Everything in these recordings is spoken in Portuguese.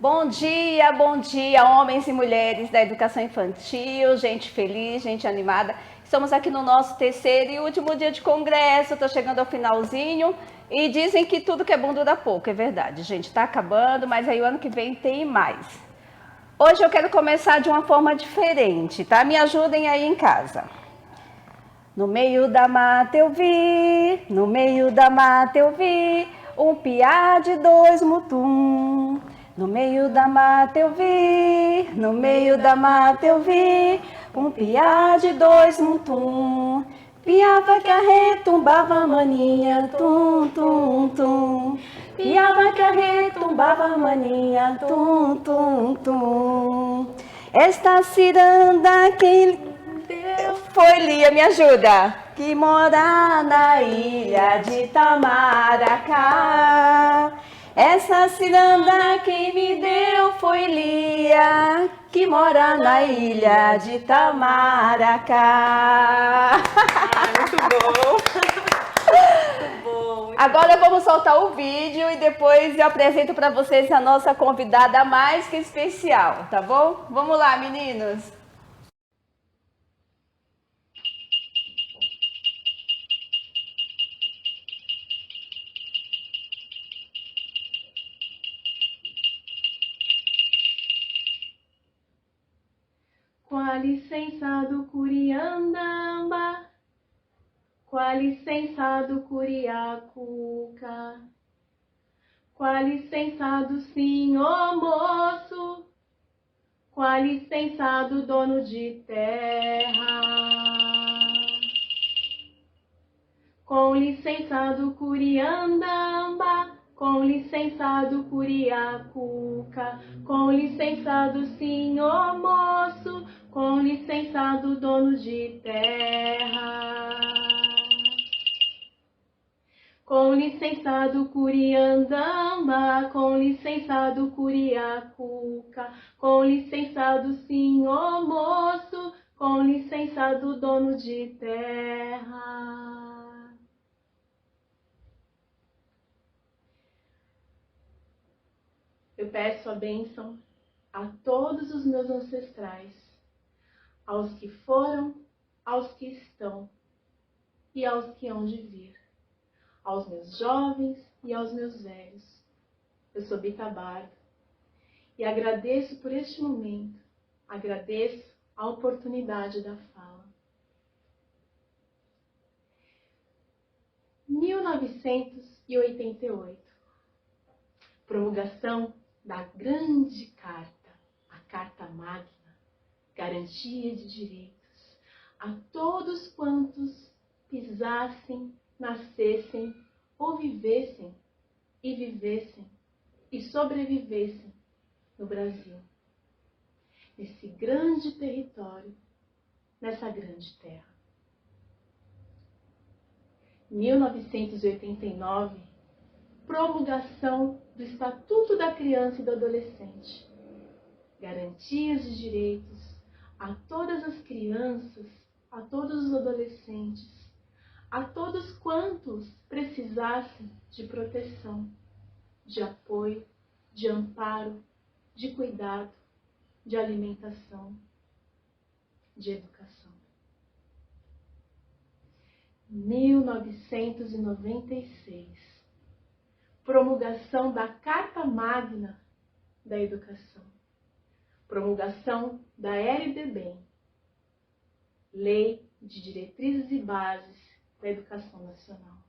Bom dia, homens e mulheres da educação infantil, gente feliz, gente animada. Estamos aqui no nosso terceiro e último dia de congresso, estou chegando ao finalzinho e dizem que tudo que é bom dura pouco, é verdade, gente, está acabando, mas aí o ano que vem tem mais. Hoje eu quero começar de uma forma diferente, tá? Me ajudem aí em casa. No meio da mata eu vi, no meio da mata eu vi, um piá de dois mutum. No meio da mata eu vi, no meio da mata eu vi, um piá de dois mutum. Piava que a retumbava maninha, tum, tum, tum. Piava que a retumbava maninha, tum, tum, tum. Esta ciranda que foi, Lia, me ajuda. Que mora na ilha de Itamaracá. Essa ciranda quem me deu foi Lia, que mora na ilha de Itamaracá. Muito bom. Muito bom. Agora vamos soltar o vídeo e depois eu apresento para vocês a nossa convidada mais que especial, tá bom? Vamos lá, meninos. Com a licença do Curiandamba, com a licença do Curiacuca, com a licença do senhor moço, com a licença do dono de terra, com licença do Curiandamba, com licença do Curiacuca, com licença do senhor moço, com licença do dono de terra. Com licença do Curiandamba, com licença do Curiacuca, com licença do senhor moço, com licença do dono de terra. Eu peço a bênção a todos os meus ancestrais, aos que foram, aos que estão e aos que hão de vir, aos meus jovens e aos meus velhos. Eu sou Bita Bardo e agradeço por este momento, agradeço a oportunidade da fala. 1988, promulgação da grande carta, a Carta Magna, garantia de direitos a todos quantos pisassem, nascessem ou vivessem e sobrevivessem no Brasil, nesse grande território, nessa grande terra. 1989, promulgação do Estatuto da Criança e do Adolescente, garantias de direitos a todas as crianças, a todos os adolescentes, a todos quantos precisassem de proteção, de apoio, de amparo, de cuidado, de alimentação, de educação. 1996, promulgação da Carta Magna da Educação, promulgação da LDB, Lei de Diretrizes e Bases da Educação Nacional.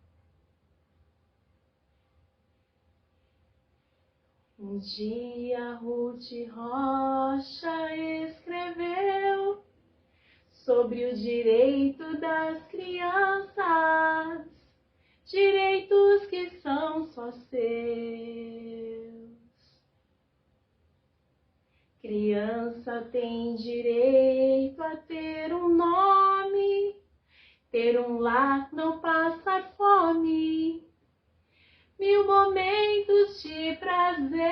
Um dia Ruth Rocha escreveu sobre o direito das crianças, direitos que são só seus. Criança tem direito a ter um nome, ter um lar, não passar fome, 1000 momentos de prazer.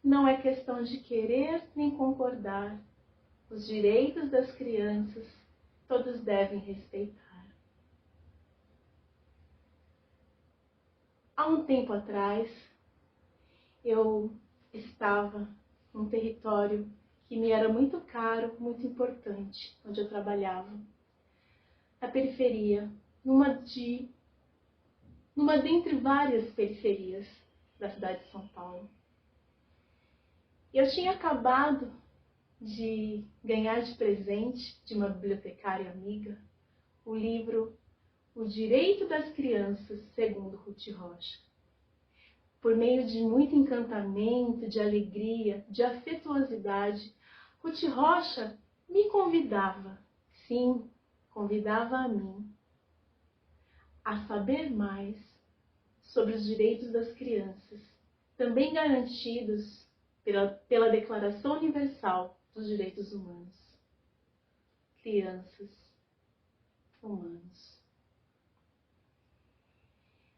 Não é questão de querer nem concordar. Os direitos das crianças todos devem respeitar. Há um tempo atrás, eu estava num território que me era muito caro, muito importante, onde eu trabalhava. Na periferia, numa dentre várias periferias da cidade de São Paulo. E eu tinha acabado de ganhar de presente de uma bibliotecária amiga o livro O Direito das Crianças, segundo Ruth Rocha. Por meio de muito encantamento, de alegria, de afetuosidade, Ruth Rocha me convidava, sim, convidava a mim, a saber mais sobre os direitos das crianças, também garantidos pela Declaração Universal dos Direitos Humanos. Crianças, humanos.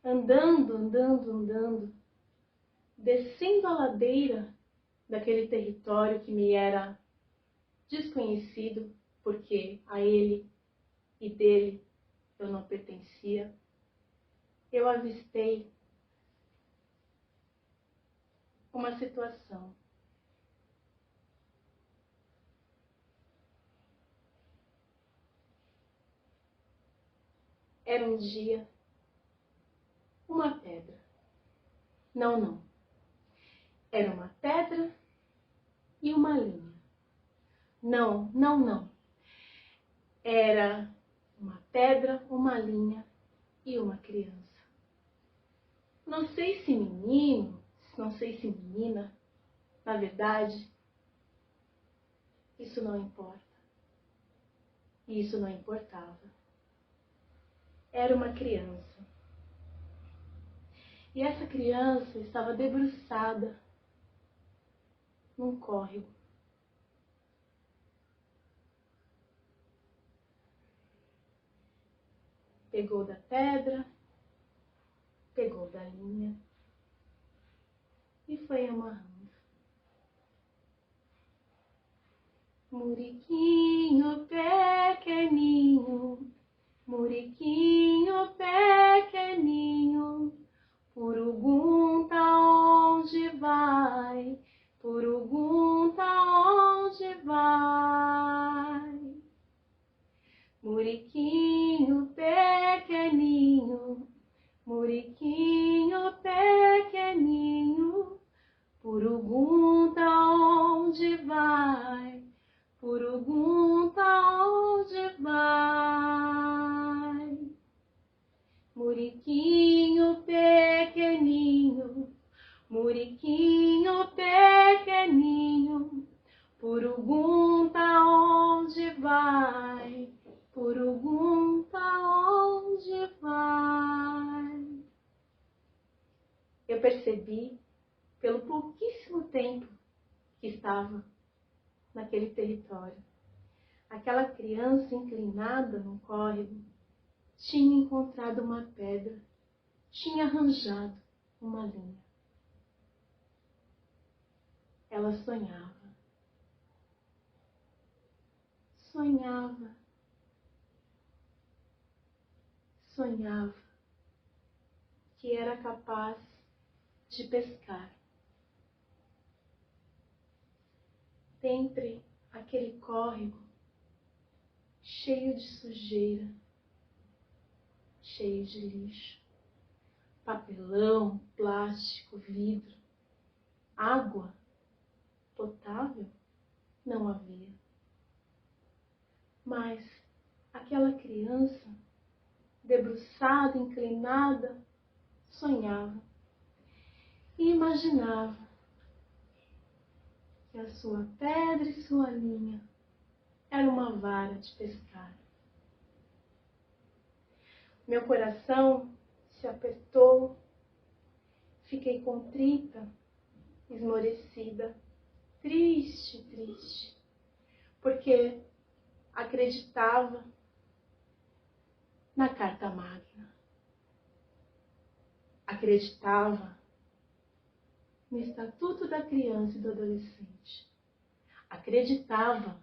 Andando, descendo a ladeira daquele território que me era desconhecido, porque a ele e dele eu não pertencia, eu avistei uma situação. Era um dia, uma pedra. Não. Era uma pedra e uma linha. Não. Era uma pedra, uma linha e uma criança. Não sei se menino, não sei se menina. Na verdade, isso não importa. E isso não importava. Era uma criança. E essa criança estava debruçada num córrego. Pegou da pedra, pegou da linha e foi amarrando. Muriquinho pequeninho, muriquinho pequeninho, Purugunta onde vai? Purugunta onde vai? Muriquinho pequeninho, muriquinho pequeninho, Purugunta onde vai? Purugunta onde vai? Muriquinho pequeninho, muriquinho pequeninho, Purugunta onde vai? Purugunta onde vai? Eu percebi, pelo pouquíssimo tempo que estava naquele território, aquela criança inclinada no córrego tinha encontrado uma pedra, tinha arranjado uma linha. Ela sonhava. Sonhava que era capaz de pescar. Dentre aquele córrego cheio de sujeira, cheio de lixo, papelão, plástico, vidro, água potável não havia. Mas aquela criança, debruçada, inclinada, sonhava e imaginava que a sua pedra e sua linha era uma vara de pescar. Meu coração se apertou, fiquei contrita, esmorecida, triste, porque acreditava na carta magna, acreditava no Estatuto da Criança e do Adolescente, acreditava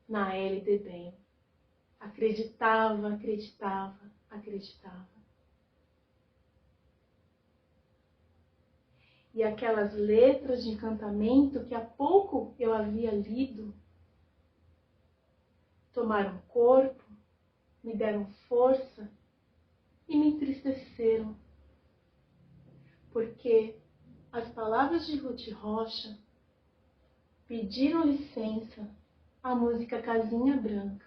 na LDB, acreditava. e aquelas letras de encantamento que há pouco eu havia lido tomaram corpo, me deram força e me entristeceram, porque as palavras de Ruth Rocha pediram licença à música Casinha Branca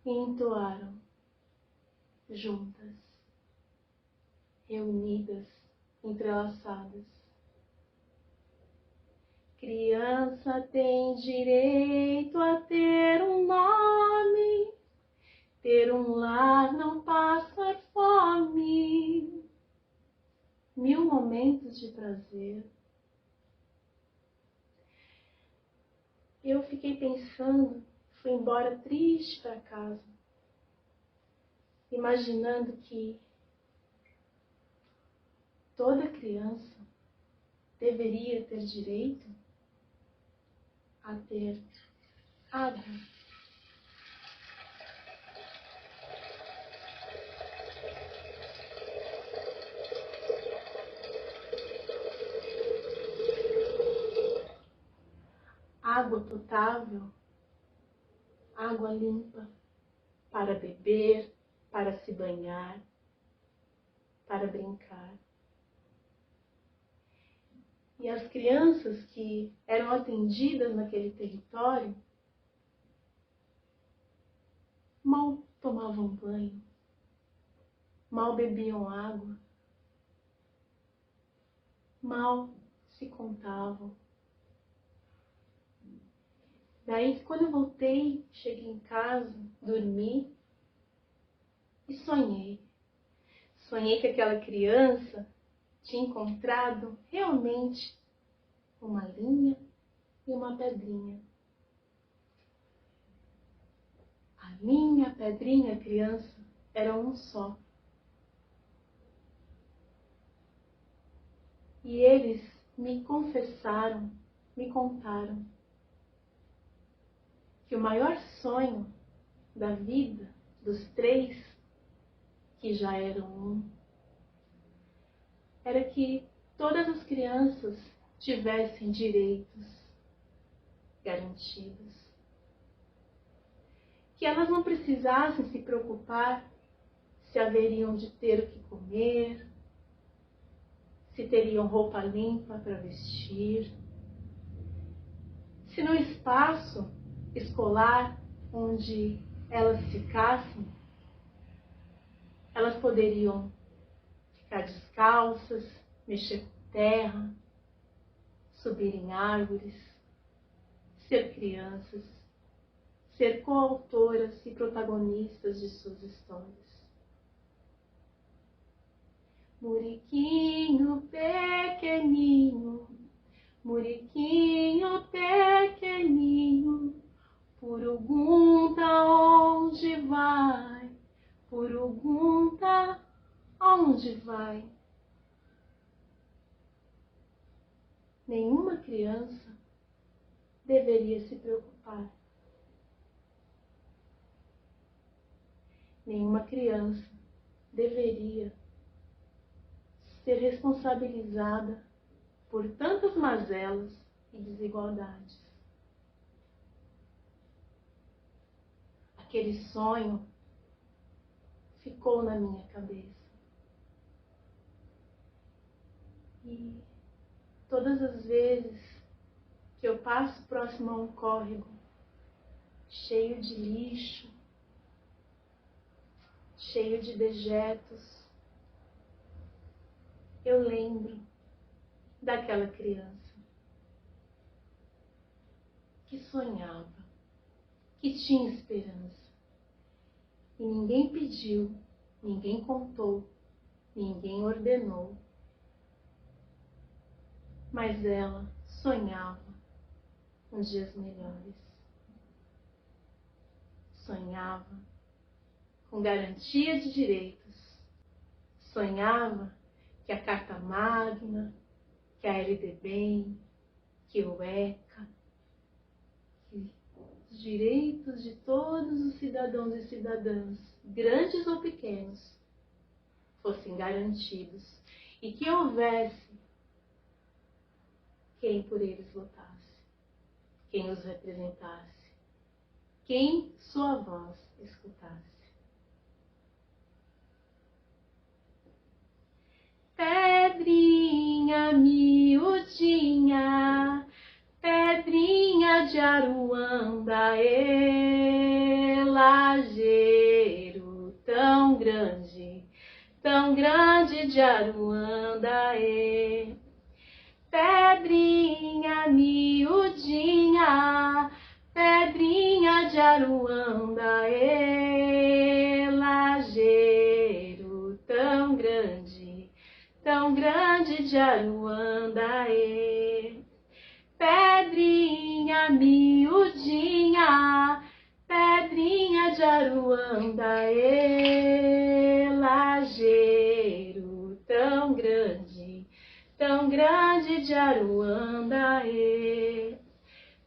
e entoaram juntas, reunidas, entrelaçadas. Criança tem direito a ter um nome, ter um lar, não passar fome. 1000 momentos de prazer. Eu fiquei pensando, fui embora triste para casa, imaginando que toda criança deveria ter direito a ter água. Água potável, água limpa, para beber, para se banhar, para brincar. E as crianças que eram atendidas naquele território mal tomavam banho, mal bebiam água, mal se contavam. Daí, quando eu voltei, cheguei em casa, dormi e sonhei. Sonhei que aquela criança tinha encontrado realmente uma linha e uma pedrinha. A linha, a pedrinha e a criança eram um só. E eles me confessaram, me contaram que o maior sonho da vida dos 3, que já eram um, era que todas as crianças tivessem direitos garantidos. Que elas não precisassem se preocupar se haveriam de ter o que comer, se teriam roupa limpa para vestir, se no espaço escolar onde elas ficassem, elas poderiam ficar descalças, mexer com terra, subir em árvores, ser crianças, ser coautoras e protagonistas de suas histórias. Muriquinho pequeninho, muriquinho pequeninho, Purugunta onde vai? Purugunta aonde vai? Nenhuma criança deveria se preocupar. Nenhuma criança deveria ser responsabilizada por tantas mazelas e desigualdades. Aquele sonho ficou na minha cabeça. E todas as vezes que eu passo próximo a um córrego cheio de lixo, cheio de dejetos, eu lembro daquela criança que sonhava, que tinha esperança. E ninguém pediu, ninguém contou, ninguém ordenou. Mas ela sonhava com dias melhores. Sonhava com garantia de direitos. Sonhava que a Carta Magna, que a LDB, que o ECA, que os direitos de todos os cidadãos e cidadãs, grandes ou pequenos, fossem garantidos e que houvesse quem por eles lutasse, quem os representasse, quem sua voz escutasse. Pedrinha miudinha, pedrinha de Aruanda, lajeiro tão grande de Aruanda, pedrinha miudinha, pedrinha de Aruanda, lajeiro tão grande de Aruanda, pedrinha miudinha, pedrinha de Aruanda, lajeiro tão grande de Aruanda,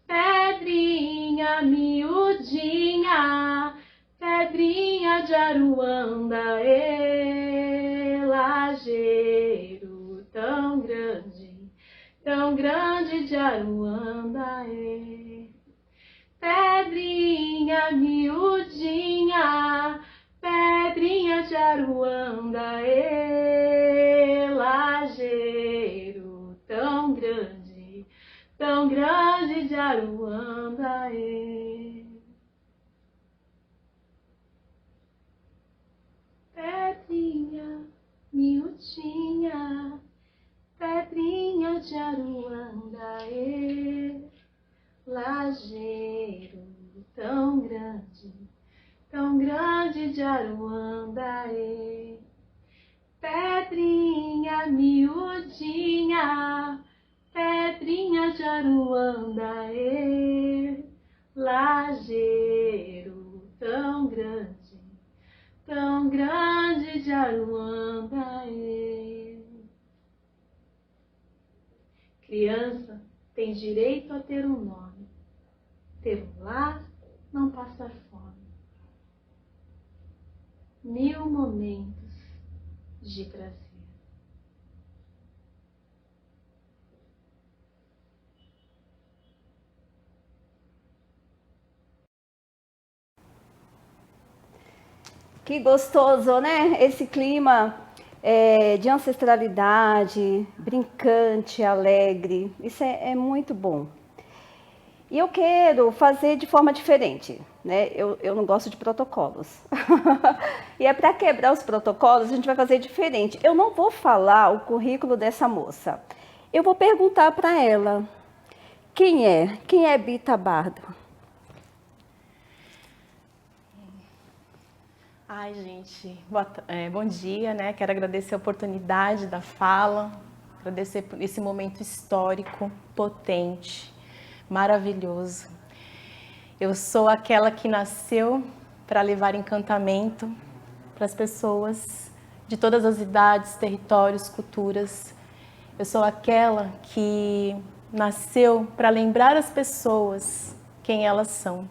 pedrinha miudinha, pedrinha de Aruanda, lajeiro tão grande de Aruanda, pedrinha miudinha, pedrinha de Aruanda, lajeiro tão grande de Aruanda, pedrinha miudinha, pedrinha de Aruanda, lajeiro tão grande de Aruanda, pedrinha miudinha, pedrinha de Aruanda, lajeiro tão grande de Aruanda. Criança tem direito a ter um nome, ter um lar, não passar fome. 1000 momentos de prazer. Que gostoso, né? Esse clima de ancestralidade, brincante, alegre. Isso é muito bom. E eu quero fazer de forma diferente, né? Eu não gosto de protocolos. E é para quebrar os protocolos, a gente vai fazer diferente. Eu não vou falar o currículo dessa moça. Eu vou perguntar para ela, quem é Bita Bardo? Ai, gente, bom dia, né? Quero agradecer a oportunidade da fala, agradecer por esse momento histórico, potente, maravilhoso. Eu sou aquela que nasceu para levar encantamento para as pessoas de todas as idades, territórios, culturas. Eu sou aquela que nasceu para lembrar as pessoas quem elas são.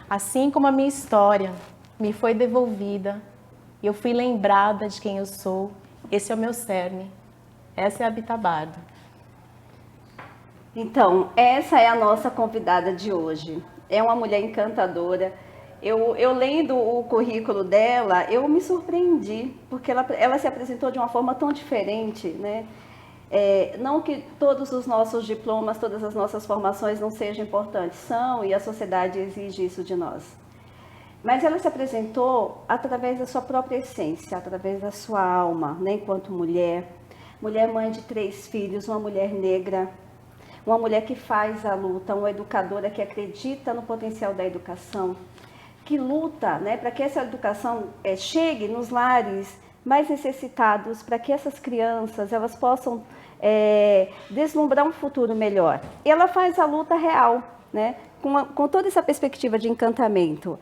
Assim como a minha história me foi devolvida, eu fui lembrada de quem eu sou. Esse é o meu cerne, essa é a Bita Bardo. Então, essa é a nossa convidada de hoje. É uma mulher encantadora. Eu lendo o currículo dela, eu me surpreendi, porque ela se apresentou de uma forma tão diferente, né? Não que todos os nossos diplomas, todas as nossas formações não sejam importantes, são, e a sociedade exige isso de nós. Mas ela se apresentou através da sua própria essência, através da sua alma, né? Enquanto mulher mãe de 3 filhos, uma mulher negra, uma mulher que faz a luta, uma educadora que acredita no potencial da educação, que luta, né, para que essa educação chegue nos lares mais necessitados, para que essas crianças elas possam deslumbrar um futuro melhor. E ela faz a luta real, né, com toda essa perspectiva de encantamento.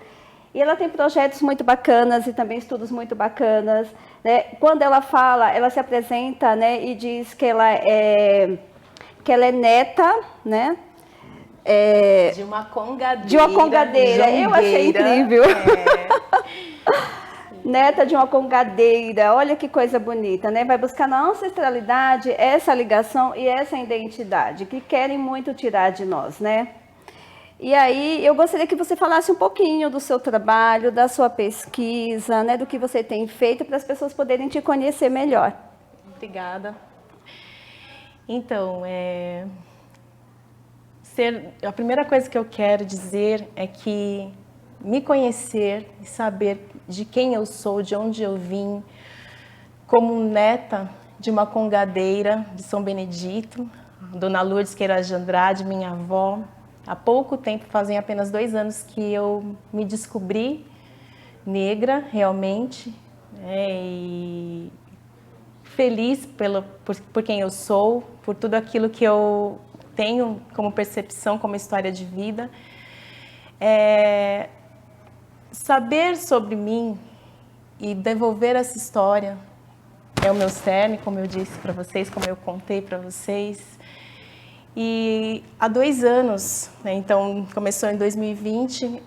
E ela tem projetos muito bacanas e também estudos muito bacanas, né? Quando ela fala, ela se apresenta, né, e diz que ela é neta, né? De uma congadeira. De uma congadeira. Eu achei incrível. Neta de uma congadeira, olha que coisa bonita, né? Vai buscar na ancestralidade essa ligação e essa identidade que querem muito tirar de nós, né? E aí, eu gostaria que você falasse um pouquinho do seu trabalho, da sua pesquisa, né? Do que você tem feito para as pessoas poderem te conhecer melhor. Obrigada. Então, a primeira coisa que eu quero dizer é que me conhecer e saber de quem eu sou, de onde eu vim, como neta de uma congadeira de São Benedito, Dona Lourdes Queiroz de Andrade, minha avó. Há pouco tempo, fazem apenas 2 anos que eu me descobri negra, realmente, e feliz por quem eu sou, por tudo aquilo que eu tenho como percepção, como história de vida. Saber sobre mim e devolver essa história é o meu cerne, como eu disse para vocês, como eu contei para vocês. E há 2 anos, né, então começou em 2020,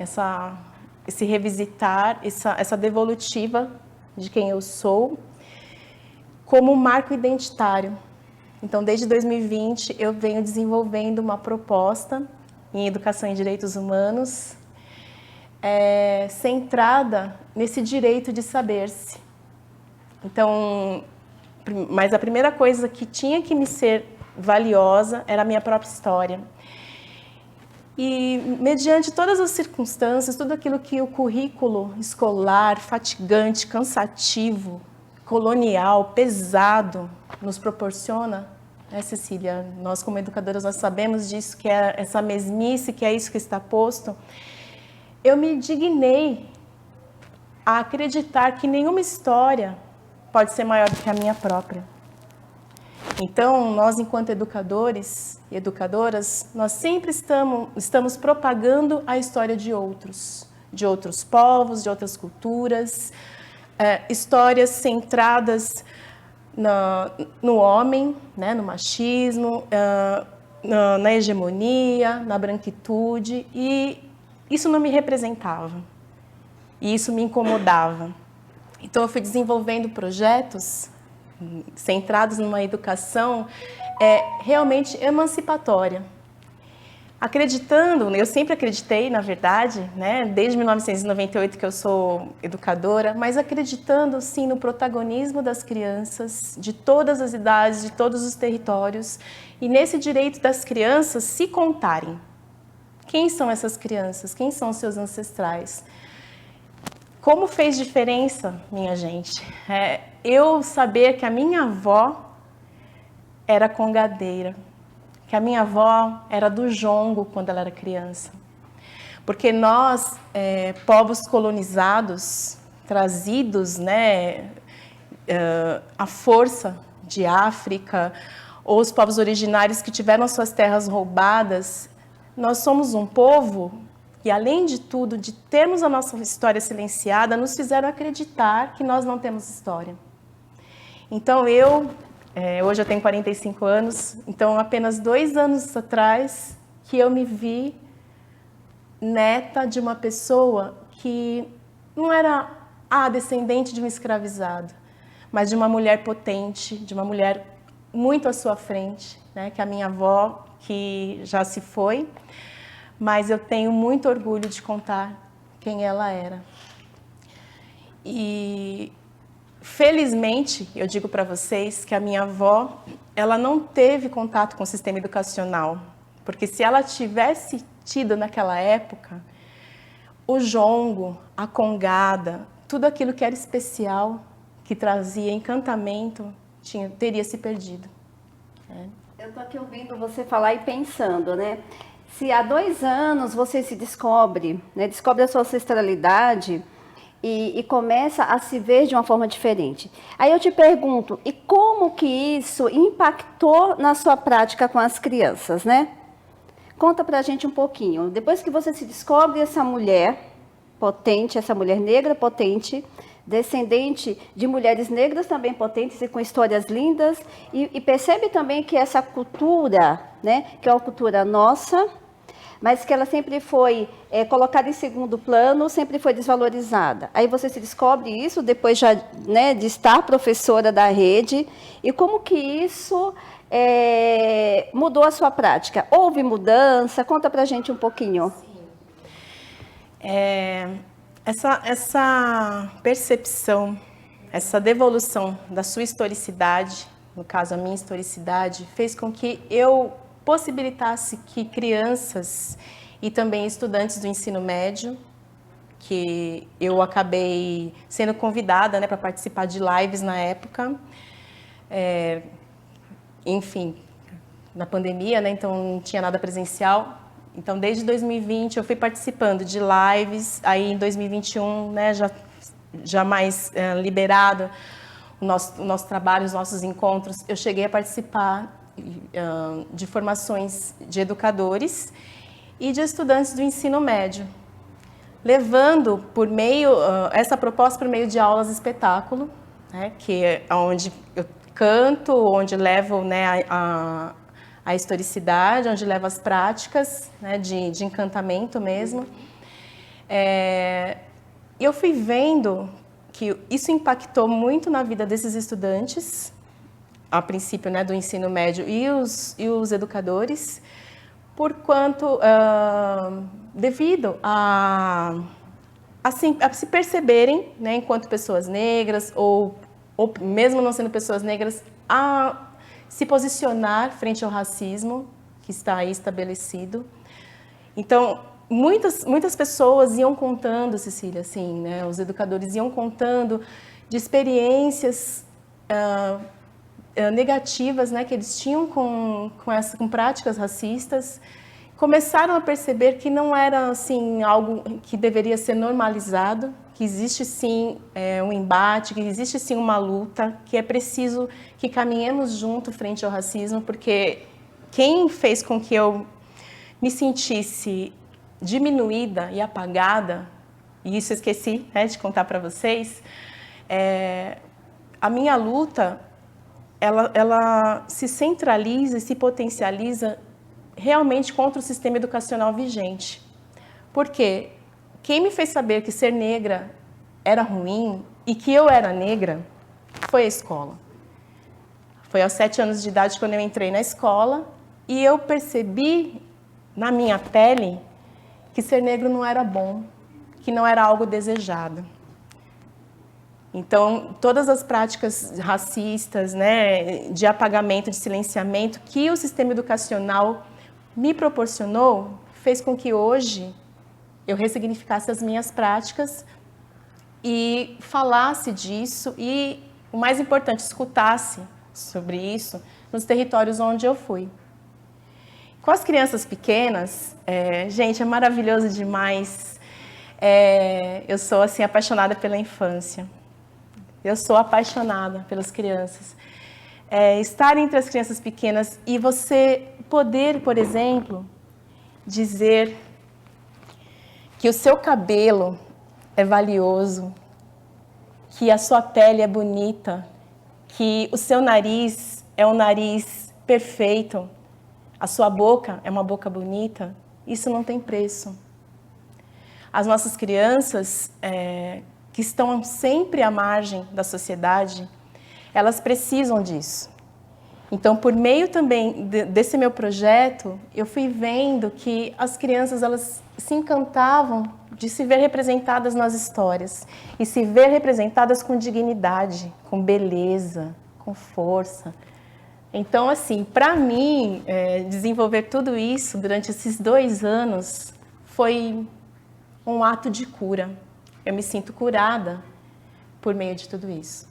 esse revisitar, essa devolutiva de quem eu sou, como marco identitário. Então, desde 2020, eu venho desenvolvendo uma proposta em educação e direitos humanos, centrada nesse direito de saber-se. Então, mas a primeira coisa que tinha que me ser valiosa era a minha própria história. E, mediante todas as circunstâncias, tudo aquilo que o currículo escolar, fatigante, cansativo, colonial, pesado, nos proporciona, né, Cecília? Nós, como educadoras, nós sabemos disso, que é essa mesmice, que é isso que está posto. Eu me dignei a acreditar que nenhuma história pode ser maior do que a minha própria. Então, nós, enquanto educadores e educadoras, nós sempre estamos propagando a história de outros povos, de outras culturas, histórias centradas no homem, né, no machismo, na hegemonia, na branquitude, e isso não me representava, e isso me incomodava. Então, eu fui desenvolvendo projetos centrados numa educação realmente emancipatória. Acreditando, eu sempre acreditei, na verdade, né, desde 1998 que eu sou educadora, mas acreditando sim no protagonismo das crianças, de todas as idades, de todos os territórios, e nesse direito das crianças se contarem. Quem são essas crianças? Quem são os seus ancestrais? Como fez diferença, minha gente, eu saber que a minha avó era congadeira, que a minha avó era do jongo quando ela era criança. Porque nós, povos colonizados, trazidos, né, à força de África, ou os povos originários que tiveram suas terras roubadas, nós somos um povo que, além de tudo, de termos a nossa história silenciada, nos fizeram acreditar que nós não temos história. Então, hoje eu tenho 45 anos, então apenas 2 anos atrás que eu me vi neta de uma pessoa que não era descendente de um escravizado, mas de uma mulher potente, de uma mulher muito à sua frente, né, que é a minha avó, que já se foi, mas eu tenho muito orgulho de contar quem ela era. E felizmente, eu digo para vocês que a minha avó, ela não teve contato com o sistema educacional, porque se ela tivesse tido naquela época, o jongo, a congada, tudo aquilo que era especial, que trazia encantamento, teria se perdido. Eu estou aqui ouvindo você falar e pensando, né? Se há 2 anos você se descobre, né, descobre a sua ancestralidade e começa a se ver de uma forma diferente. Aí eu te pergunto, e como que isso impactou na sua prática com as crianças, né? Conta pra gente um pouquinho. Depois que você se descobre essa mulher potente, essa mulher negra potente, descendente de mulheres negras também potentes e com histórias lindas, e percebe também que essa cultura, né, que é uma cultura nossa, mas que ela sempre foi colocada em segundo plano, sempre foi desvalorizada. Aí você se descobre isso depois já, né, de estar professora da rede, e como que isso mudou a sua prática? Houve mudança? Conta pra gente um pouquinho. Essa percepção, essa devolução da sua historicidade, no caso a minha historicidade, fez com que eu possibilitasse que crianças e também estudantes do ensino médio, que eu acabei sendo convidada, né, para participar de lives na época, enfim, na pandemia, né, então não tinha nada presencial. Então, desde 2020 eu fui participando de lives, aí em 2021, né, já mais liberado o nosso trabalho, os nossos encontros, eu cheguei a participar de formações de educadores e de estudantes do ensino médio, levando essa proposta por meio de aulas espetáculo, né, que é onde eu canto, onde levo, né, a historicidade, onde levo as práticas, né, de encantamento mesmo. E eu fui vendo que isso impactou muito na vida desses estudantes, a princípio, né, do ensino médio e os educadores, devido a se perceberem, né, enquanto pessoas negras, ou mesmo não sendo pessoas negras, a se posicionar frente ao racismo que está aí estabelecido. Então, muitas pessoas iam contando, Cecília, assim, né, os educadores iam contando de experiências negativas, né, que eles tinham com práticas racistas, começaram a perceber que não era assim algo que deveria ser normalizado, que existe sim um embate, que existe sim uma luta, que é preciso que caminhemos junto frente ao racismo, porque quem fez com que eu me sentisse diminuída e apagada, e isso eu esqueci, né, de contar para vocês, a minha luta, ela se centraliza e se potencializa realmente contra o sistema educacional vigente. Porque quem me fez saber que ser negra era ruim e que eu era negra foi a escola. Foi aos 7 anos de idade quando eu entrei na escola e eu percebi na minha pele que ser negro não era bom, que não era algo desejado. Então, todas as práticas racistas, né, de apagamento, de silenciamento que o sistema educacional me proporcionou, fez com que hoje eu ressignificasse as minhas práticas e falasse disso e, o mais importante, escutasse sobre isso nos territórios onde eu fui. Com as crianças pequenas, gente, é maravilhoso demais. Eu sou, assim, apaixonada pela infância. Eu sou apaixonada pelas crianças. Estar entre as crianças pequenas e você poder, por exemplo, dizer que o seu cabelo é valioso, que a sua pele é bonita, que o seu nariz é um nariz perfeito, a sua boca é uma boca bonita, isso não tem preço. As nossas crianças, que estão sempre à margem da sociedade, elas precisam disso. Então, por meio também desse meu projeto, eu fui vendo que as crianças elas se encantavam de se ver representadas nas histórias e se ver representadas com dignidade, com beleza, com força. Então, assim, para mim, desenvolver tudo isso durante esses 2 anos foi um ato de cura. Eu me sinto curada por meio de tudo isso.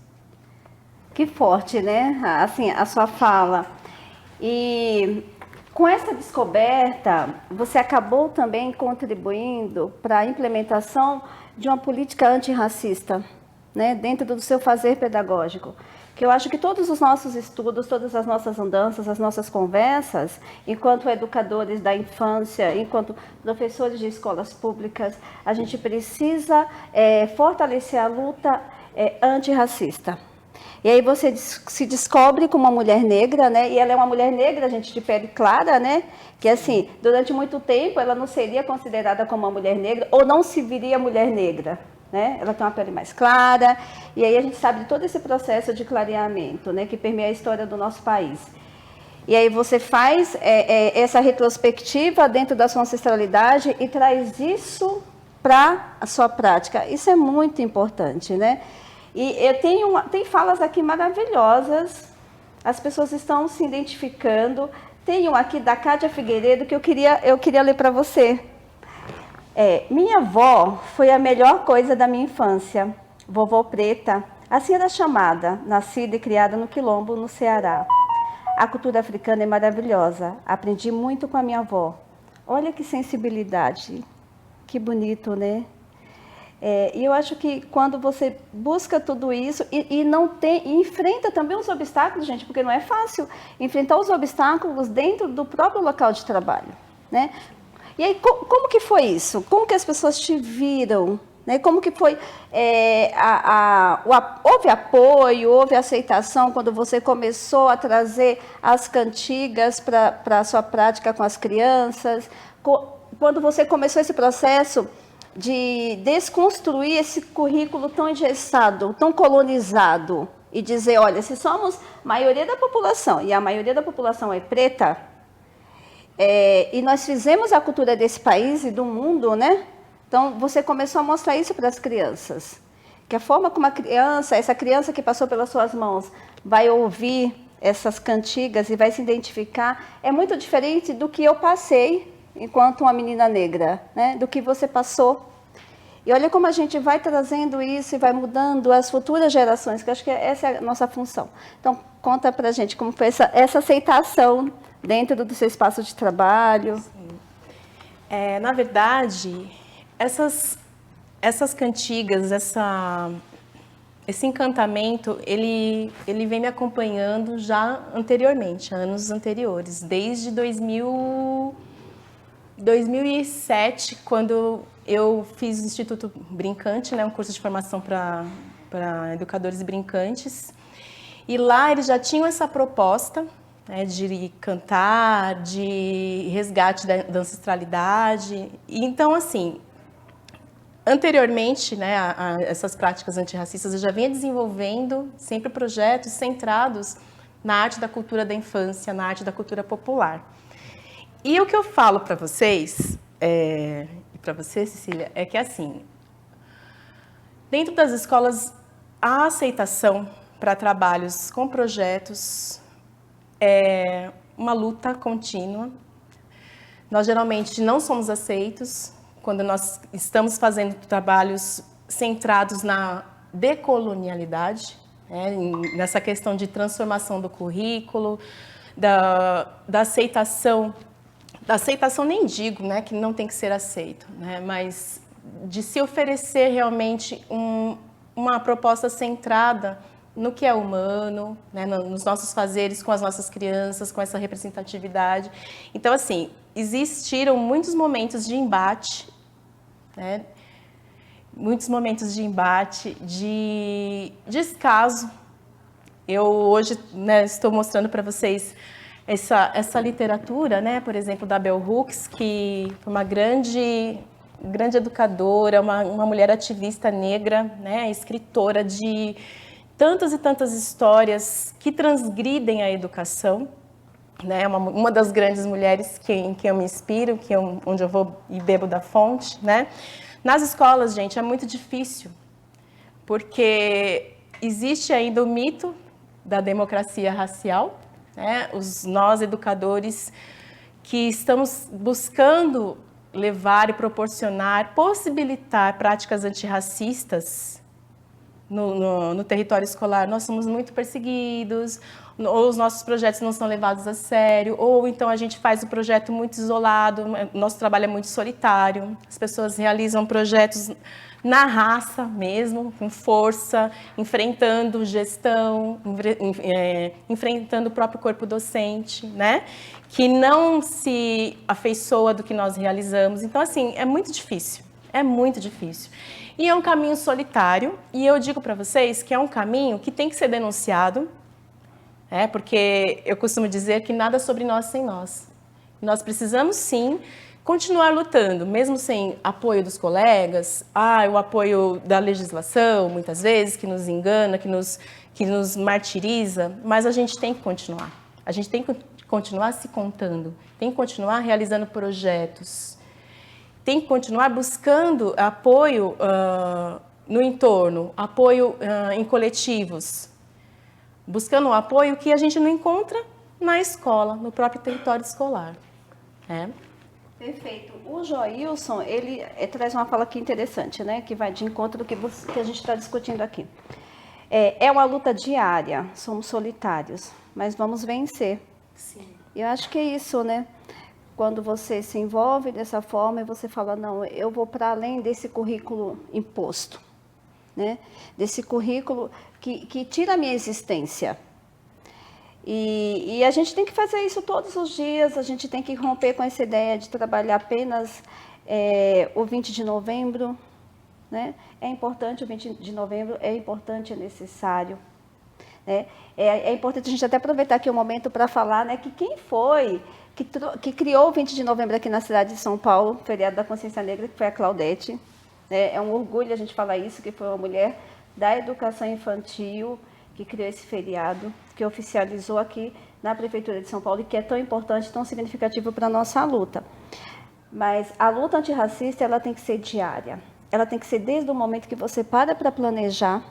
Que forte, né? Assim, a sua fala. E com essa descoberta, você acabou também contribuindo para a implementação de uma política antirracista, né? Dentro do seu fazer pedagógico. Que eu acho que todos os nossos estudos, todas as nossas andanças, as nossas conversas, enquanto educadores da infância, enquanto professores de escolas públicas, a gente precisa fortalecer a luta antirracista. E aí você se descobre como uma mulher negra, né? E ela é uma mulher negra, gente, de pele clara, né? Que assim, durante muito tempo ela não seria considerada como uma mulher negra ou não se viria mulher negra, né? Ela tem uma pele mais clara. E aí a gente sabe de todo esse processo de clareamento, né? Que permeia a história do nosso país. E aí você faz essa retrospectiva dentro da sua ancestralidade e traz isso para a sua prática. Isso é muito importante, né? E tem falas aqui maravilhosas, as pessoas estão se identificando. Tem um aqui da Cátia Figueiredo que eu queria ler para você. Minha avó foi a melhor coisa da minha infância, vovó Preta, assim era chamada, nascida e criada no Quilombo, no Ceará. A cultura africana é maravilhosa, aprendi muito com a minha avó. Olha que sensibilidade, que bonito, né? E eu acho que quando você busca tudo isso e enfrenta também os obstáculos, gente, porque não é fácil enfrentar os obstáculos dentro do próprio local de trabalho, né? E aí, como que foi isso? Como que as pessoas te viram? Né? Como que foi? Houve apoio, houve aceitação quando você começou a trazer as cantigas para a sua prática com as crianças? Quando você começou esse processo de desconstruir esse currículo tão engessado, tão colonizado, e dizer, olha, se somos maioria da população, e a maioria da população é preta, e nós fizemos a cultura desse país e do mundo, né? Então, você começou a mostrar isso para as crianças. Que a forma como essa criança que passou pelas suas mãos, vai ouvir essas cantigas e vai se identificar, é muito diferente do que eu passei enquanto uma menina negra, né? Do que você passou. E olha como a gente vai trazendo isso e vai mudando as futuras gerações, que eu acho que essa é a nossa função. Então, conta pra gente como foi essa aceitação dentro do seu espaço de trabalho. Na verdade, essas cantigas, esse encantamento, ele vem me acompanhando já anteriormente, anos anteriores, desde 2007, quando eu fiz o Instituto Brincante, né, um curso de formação para educadores brincantes, e lá eles já tinham essa proposta, né, de cantar, de resgate da ancestralidade. E, então, assim, anteriormente, né, a essas práticas antirracistas, eu já vinha desenvolvendo sempre projetos centrados na arte da cultura da infância, na arte da cultura popular. E o que eu falo para vocês, e para você, Cecília, é que assim, dentro das escolas, a aceitação para trabalhos com projetos é uma luta contínua. Nós geralmente não somos aceitos quando nós estamos fazendo trabalhos centrados na decolonialidade, né, nessa questão de transformação do currículo, da aceitação. Da aceitação nem digo, né, que não tem que ser aceito, né, mas de se oferecer realmente uma proposta centrada no que é humano, né, nos nossos fazeres com as nossas crianças, com essa representatividade. Então, assim, existiram muitos momentos de embate, né, muitos momentos de embate, de descaso. Eu hoje, né, estou mostrando para vocês essa literatura, né, por exemplo, da Bell Hooks, que foi uma grande educadora, uma mulher ativista negra, né, escritora de tantas e tantas histórias que transgridem a educação, né, uma das grandes mulheres em que eu me inspiro, onde eu vou e bebo da fonte, né. Nas escolas, gente, é muito difícil, porque existe ainda o mito da democracia racial, né? Nós, educadores, que estamos buscando levar e proporcionar, possibilitar práticas antirracistas no território escolar, nós somos muito perseguidos, ou os nossos projetos não são levados a sério, ou então a gente faz o projeto muito isolado, nosso trabalho é muito solitário, as pessoas realizam projetos na raça mesmo, com força, enfrentando gestão, enfrentando o próprio corpo docente, né? Que não se afeiçoa do que nós realizamos. Então, assim, é muito difícil. É muito difícil. E é um caminho solitário, e eu digo para vocês que é um caminho que tem que ser denunciado, porque eu costumo dizer que nada é sobre nós sem nós. Nós precisamos, sim, continuar lutando, mesmo sem apoio dos colegas, o apoio da legislação, muitas vezes, que nos engana, que nos martiriza, mas a gente tem que continuar. A gente tem que continuar se contando, tem que continuar realizando projetos, tem que continuar buscando apoio no entorno, apoio em coletivos, buscando um apoio que a gente não encontra na escola, no próprio território escolar. Perfeito. O Joilson, ele traz uma fala aqui interessante, né? Que vai de encontro do que a gente está discutindo aqui. É uma luta diária, somos solitários, mas vamos vencer. Sim. Eu acho que é isso, né? Quando você se envolve dessa forma e você fala, não, eu vou para além desse currículo imposto, né? Desse currículo que tira a minha existência. E a gente tem que fazer isso todos os dias, a gente tem que romper com essa ideia de trabalhar apenas o 20 de novembro, né? É importante o 20 de novembro, é importante, é necessário. Né? É importante a gente até aproveitar aqui o momento para falar, né, que quem foi que criou o 20 de novembro aqui na cidade de São Paulo, feriado da Consciência Negra, que foi a Claudete. Né? É um orgulho a gente falar isso, que foi uma mulher da educação infantil que criou esse feriado, que oficializou aqui na Prefeitura de São Paulo e que é tão importante, tão significativo para a nossa luta. Mas a luta antirracista, ela tem que ser diária. Ela tem que ser desde o momento que você para planejar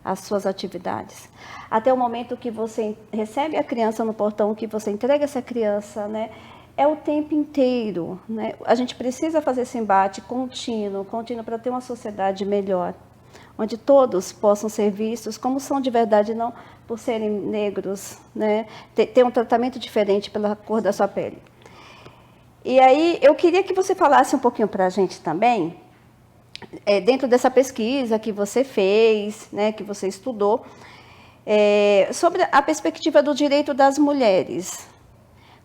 as suas atividades, até o momento que você recebe a criança no portão, que você entrega essa criança, né? É o tempo inteiro, né? A gente precisa fazer esse embate contínuo para ter uma sociedade melhor, onde todos possam ser vistos como são de verdade, não por serem negros, né? Ter um tratamento diferente pela cor da sua pele. E aí, eu queria que você falasse um pouquinho para a gente também, dentro dessa pesquisa que você fez, né, que você estudou, sobre a perspectiva do direito das mulheres.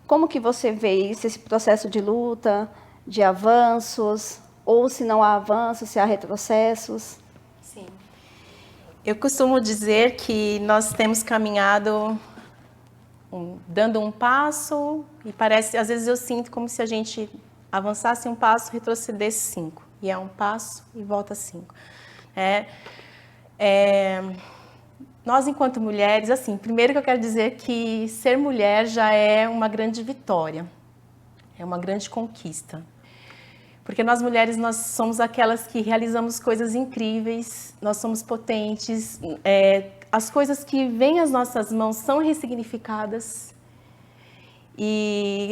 Como que você vê isso, esse processo de luta, de avanços, ou se não há avanços, se há retrocessos? Sim. Eu costumo dizer que nós temos caminhado dando um passo e parece, às vezes eu sinto como se a gente avançasse um passo, retrocedesse 5. E é um passo e volta 5. Nós, enquanto mulheres, assim, primeiro que eu quero dizer que ser mulher já é uma grande vitória, é uma grande conquista. Porque nós mulheres, nós somos aquelas que realizamos coisas incríveis, nós somos potentes, as coisas que vêm às nossas mãos são ressignificadas. E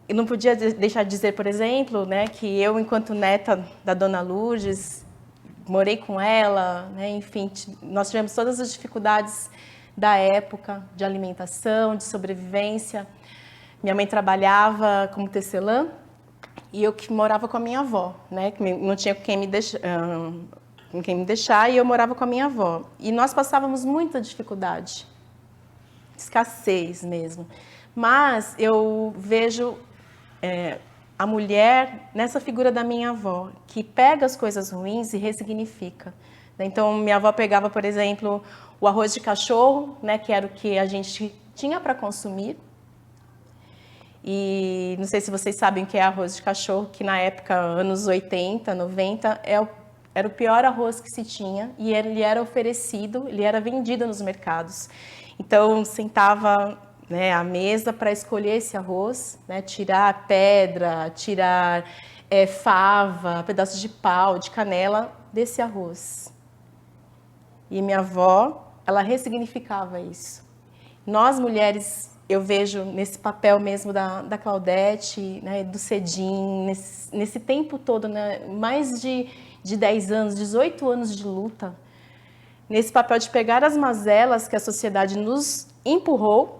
eu não podia deixar de dizer, por exemplo, né, que eu, enquanto neta da Dona Lourdes, morei com ela, né, enfim, nós tivemos todas as dificuldades da época, de alimentação, de sobrevivência. Minha mãe trabalhava como tecelã e eu que morava com a minha avó, né, que não tinha com quem me deixar, e eu morava com a minha avó. E nós passávamos muita dificuldade, escassez mesmo. Mas eu vejo a mulher nessa figura da minha avó, que pega as coisas ruins e ressignifica. Então, minha avó pegava, por exemplo, o arroz de cachorro, né, que era o que a gente tinha para consumir. E não sei se vocês sabem o que é arroz de cachorro, que na época, anos 80, 90, era o pior arroz que se tinha, e ele era oferecido, ele era vendido nos mercados. Então, sentava, né, à mesa para escolher esse arroz, né, tirar pedra, tirar fava, pedaços de pau, de canela desse arroz. E minha avó, ela ressignificava isso. Nós, mulheres, eu vejo nesse papel mesmo da Claudete, né, do Cedim, nesse tempo todo, né, mais de 10 anos, 18 anos de luta, nesse papel de pegar as mazelas que a sociedade nos empurrou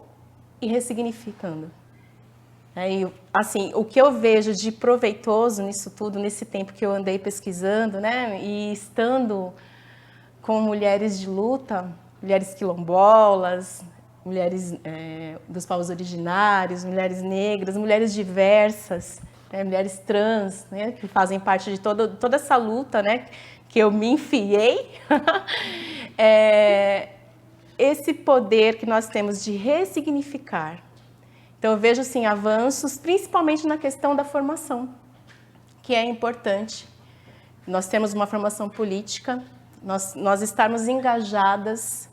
e ressignificando. E, assim, o que eu vejo de proveitoso nisso tudo, nesse tempo que eu andei pesquisando, né, e estando com mulheres de luta, mulheres quilombolas, mulheres dos povos originários, mulheres negras, mulheres diversas, né, mulheres trans, né, que fazem parte de toda essa luta, né, que eu me enfiei, esse poder que nós temos de ressignificar. Então, eu vejo, sim, avanços, principalmente na questão da formação, que é importante. Nós temos uma formação política, nós estarmos engajadas,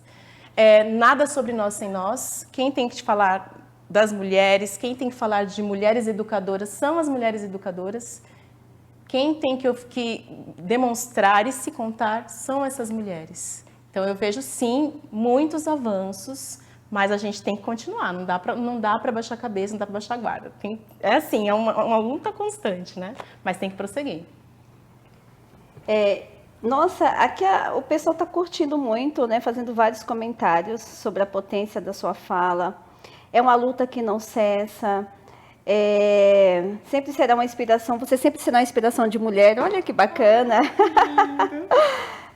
nada sobre nós sem nós. Quem tem que falar das mulheres, quem tem que falar de mulheres educadoras são as mulheres educadoras. Quem tem que demonstrar e se contar são essas mulheres. Então, eu vejo, sim, muitos avanços, mas a gente tem que continuar, não dá para baixar a cabeça, não dá para baixar a guarda. É uma luta constante, né? Mas tem que prosseguir. Nossa, aqui o pessoal está curtindo muito, né? Fazendo vários comentários sobre a potência da sua fala. É uma luta que não cessa. Sempre será uma inspiração, você sempre será uma inspiração de mulher. Olha que bacana.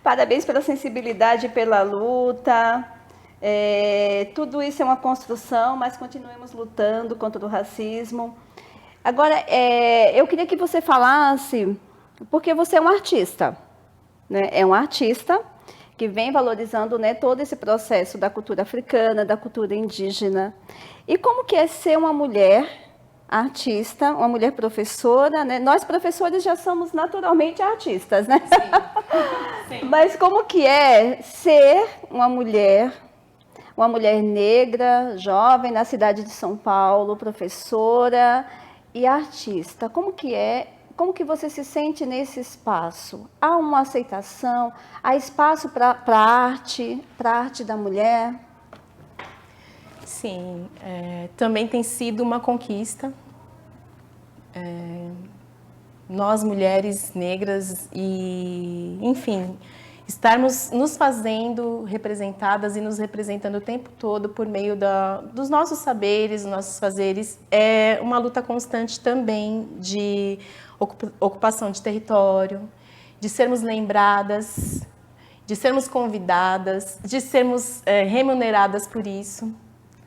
Parabéns pela sensibilidade e pela luta. Tudo isso é uma construção, mas continuemos lutando contra o racismo. Agora, eu queria que você falasse, porque você é um artista, né? É um artista que vem valorizando, né, todo esse processo da cultura africana, da cultura indígena. E como que é ser uma mulher artista, uma mulher professora, né? Nós professores já somos naturalmente artistas, né? Sim. Sim. Mas como que é ser uma mulher negra, jovem, na cidade de São Paulo, professora e artista? Como que você se sente nesse espaço? Há uma aceitação? Há espaço para a arte da mulher? Sim, também tem sido uma conquista. Nós, mulheres negras, e, enfim, estarmos nos fazendo representadas e nos representando o tempo todo por meio dos nossos saberes, dos nossos fazeres, é uma luta constante também de ocupação de território, de sermos lembradas, de sermos convidadas, de sermos remuneradas por isso.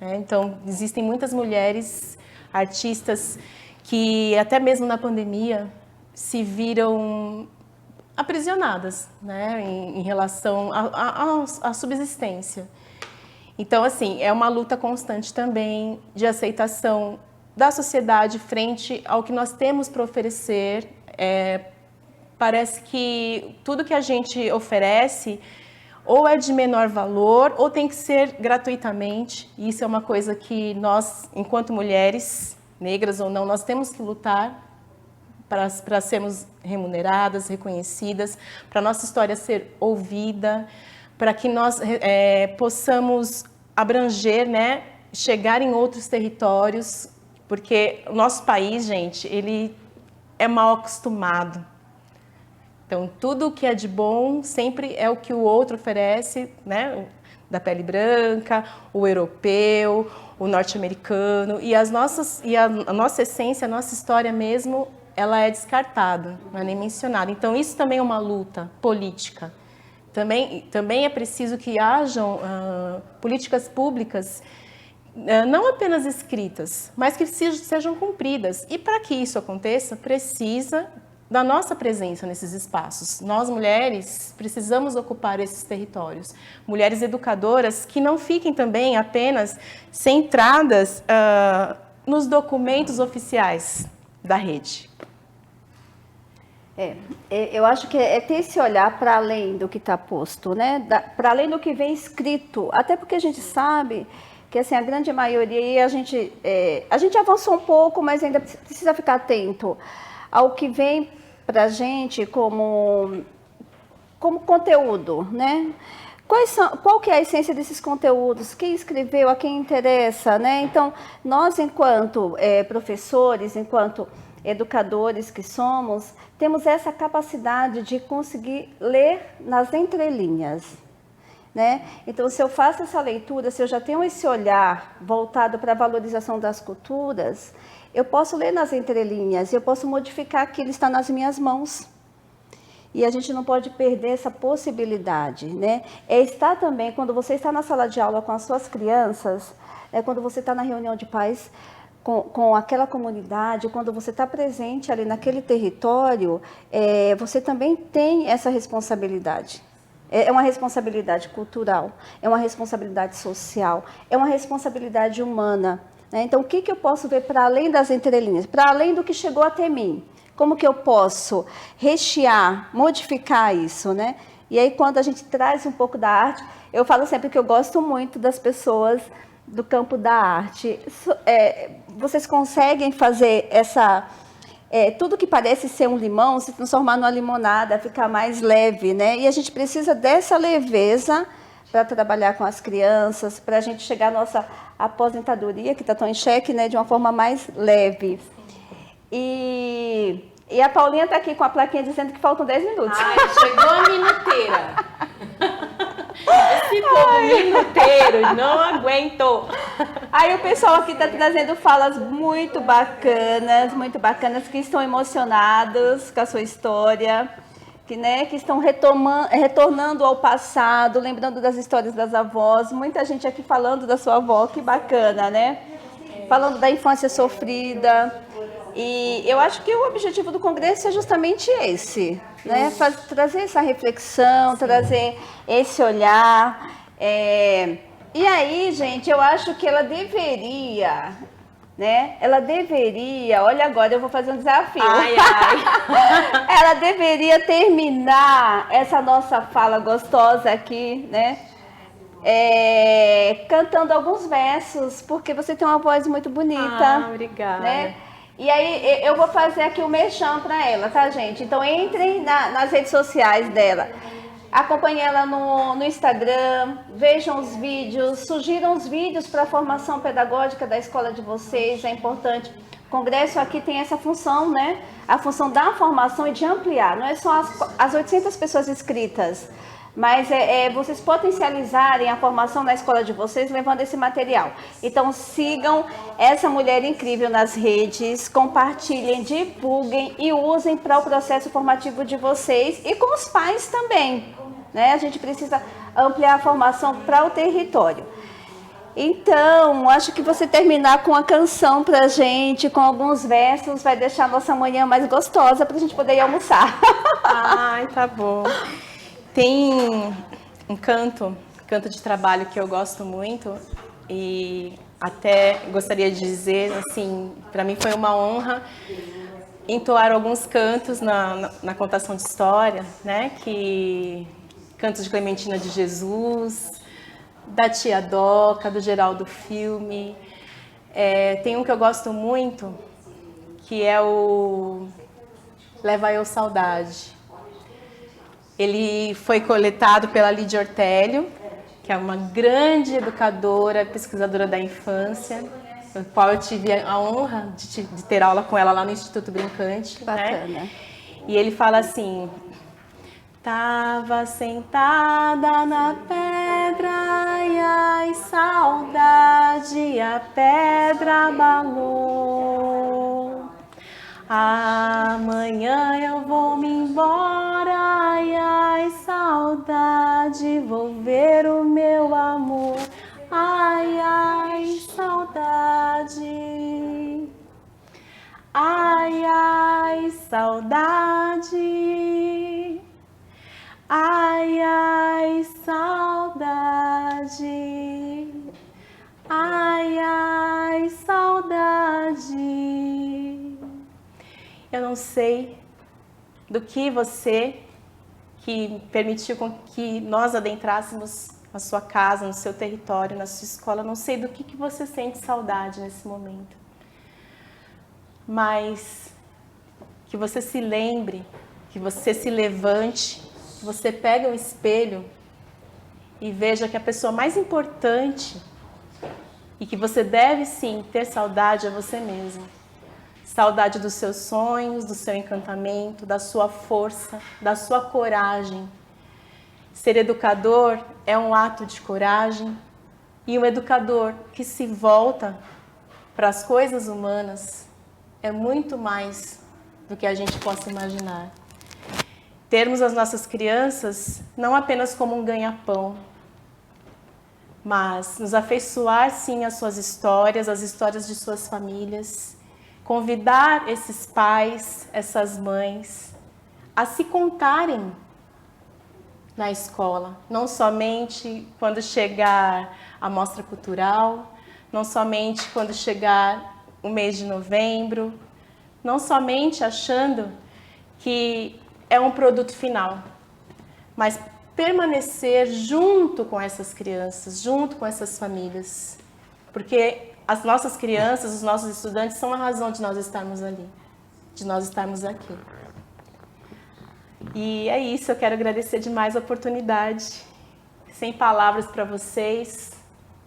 Então, existem muitas mulheres artistas que, até mesmo na pandemia, se viram aprisionadas, né, em relação à subsistência. Então, assim, é uma luta constante também de aceitação da sociedade frente ao que nós temos para oferecer. Parece que tudo que a gente oferece ou é de menor valor ou tem que ser gratuitamente. Isso é uma coisa que nós, enquanto mulheres, negras ou não, nós temos que lutar para sermos remuneradas, reconhecidas, para nossa história ser ouvida, para que nós possamos abranger, né, chegar em outros territórios, porque o nosso país, gente, ele é mal acostumado. Então, tudo que é de bom sempre é o que o outro oferece, né? Da pele branca, o europeu, o norte-americano, e a nossa essência, a nossa história mesmo, ela é descartada, não é nem mencionada. Então, isso também é uma luta política. Também é preciso que hajam políticas públicas, não apenas escritas, mas que sejam cumpridas. E para que isso aconteça, precisa da nossa presença nesses espaços. Nós, mulheres, precisamos ocupar esses territórios. Mulheres educadoras que não fiquem também apenas centradas nos documentos oficiais da rede. Eu acho que é ter esse olhar para além do que está posto, né? Para além do que vem escrito. Até porque a gente sabe que, assim, a grande maioria, a gente avançou um pouco, mas ainda precisa ficar atento ao que vem para a gente como conteúdo, né? Qual que é a essência desses conteúdos? Quem escreveu, a quem interessa, né? Então, nós, enquanto professores, enquanto educadores que somos, temos essa capacidade de conseguir ler nas entrelinhas, né? Então, se eu faço essa leitura, se eu já tenho esse olhar voltado para a valorização das culturas, eu posso ler nas entrelinhas, eu posso modificar aquilo que está nas minhas mãos. E a gente não pode perder essa possibilidade, né? Estar também, quando você está na sala de aula com as suas crianças, quando você está na reunião de pais, com aquela comunidade, quando você está presente ali naquele território, você também tem essa responsabilidade. É uma responsabilidade cultural, é uma responsabilidade social, é uma responsabilidade humana. Né? Então, o que eu posso ver para além das entrelinhas, para além do que chegou até mim? Como que eu posso rechear, modificar isso, né? E aí, quando a gente traz um pouco da arte, eu falo sempre que eu gosto muito das pessoas do campo da arte. Vocês conseguem fazer tudo que parece ser um limão, se transformar numa limonada, ficar mais leve, né? E a gente precisa dessa leveza para trabalhar com as crianças, para a gente chegar à nossa aposentadoria, que está tão em xeque, né? De uma forma mais leve. E a Paulinha está aqui com a plaquinha dizendo que faltam 10 minutos. Ai, chegou a minuteira. Esse povo minuteiro, não aguento. Aí o pessoal aqui está trazendo falas muito bacanas, que estão emocionados com a sua história, que estão retornando ao passado, lembrando das histórias das avós. Muita gente aqui falando da sua avó, que bacana, né? Falando da infância sofrida. E eu acho que o objetivo do Congresso é justamente esse, né? Trazer essa reflexão, trazer esse olhar. E aí, gente, eu acho que ela deveria, né? Olha agora, eu vou fazer um desafio. Ai, ai. Ela deveria terminar essa nossa fala gostosa aqui, né? Cantando alguns versos, porque você tem uma voz muito bonita. Obrigada. Né? E aí eu vou fazer aqui o merchan para ela, tá, gente? Então entrem nas redes sociais dela. Acompanhem ela no Instagram, vejam os vídeos, sugiram os vídeos para a formação pedagógica da escola de vocês, é importante. O Congresso aqui tem essa função, né? A função da formação e de ampliar, não é só as 800 pessoas inscritas, mas vocês potencializarem a formação na escola de vocês levando esse material. Então sigam essa mulher incrível nas redes, compartilhem, divulguem e usem para o processo formativo de vocês e com os pais também. Né? A gente precisa ampliar a formação para o território. Então, acho que você terminar com a canção para a gente, com alguns versos, vai deixar a nossa manhã mais gostosa para a gente poder ir almoçar. Ai, tá bom. Tem um canto de trabalho que eu gosto muito e até gostaria de dizer, assim, para mim foi uma honra entoar alguns cantos na contação de história, né? Cantos de Clementina de Jesus, da Tia Doca, do Geraldo Filme. Tem um que eu gosto muito, que é o Leva Eu Saudade. Ele foi coletado pela Lídia Ortélio, que é uma grande educadora, pesquisadora da infância, no qual eu tive a honra de ter aula com ela lá no Instituto Brincante. Bacana. Né? E ele fala assim: tava sentada na pedra, ai, saudade, a pedra abalou. Amanhã eu vou me embora, ai, ai, saudade, vou ver o meu amor, ai, ai, saudade, ai, ai, saudade, ai, ai, saudade, ai, ai, saudade. Eu não sei do que você, que permitiu que nós adentrássemos a sua casa, no seu território, na sua escola, não sei do que você sente saudade nesse momento. Mas que você se lembre, que você se levante, que você pegue um espelho e veja que a pessoa mais importante e que você deve sim ter saudade é você mesmo. Saudade dos seus sonhos, do seu encantamento, da sua força, da sua coragem. Ser educador é um ato de coragem e um educador que se volta para as coisas humanas é muito mais do que a gente possa imaginar. Termos as nossas crianças não apenas como um ganha-pão, mas nos afeiçoar sim às suas histórias, às histórias de suas famílias, convidar esses pais, essas mães a se contarem na escola, não somente quando chegar a mostra cultural, não somente quando chegar o mês de novembro, não somente achando que é um produto final, mas permanecer junto com essas crianças, junto com essas famílias, porque as nossas crianças, os nossos estudantes são a razão de nós estarmos ali, de nós estarmos aqui. E é isso, eu quero agradecer demais a oportunidade, sem palavras para vocês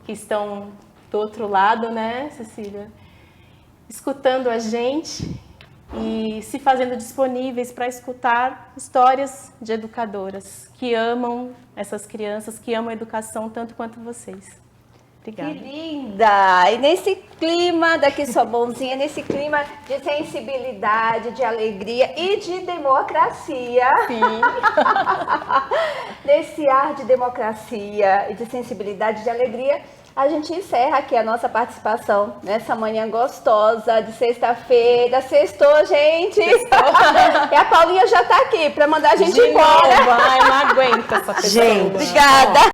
que estão do outro lado, né, Cecília? Escutando a gente e se fazendo disponíveis para escutar histórias de educadoras que amam essas crianças, que amam a educação tanto quanto vocês. Obrigada. Que linda! E nesse clima daqui sua bonzinha, nesse clima de sensibilidade, de alegria e de democracia. Sim. Nesse ar de democracia e de sensibilidade, de alegria, a gente encerra aqui a nossa participação nessa manhã gostosa de sexta-feira. Sextou, gente! E a Paulinha já tá aqui para mandar a gente embora. Vai, não aguenta essa pessoa. Gente. Obrigada!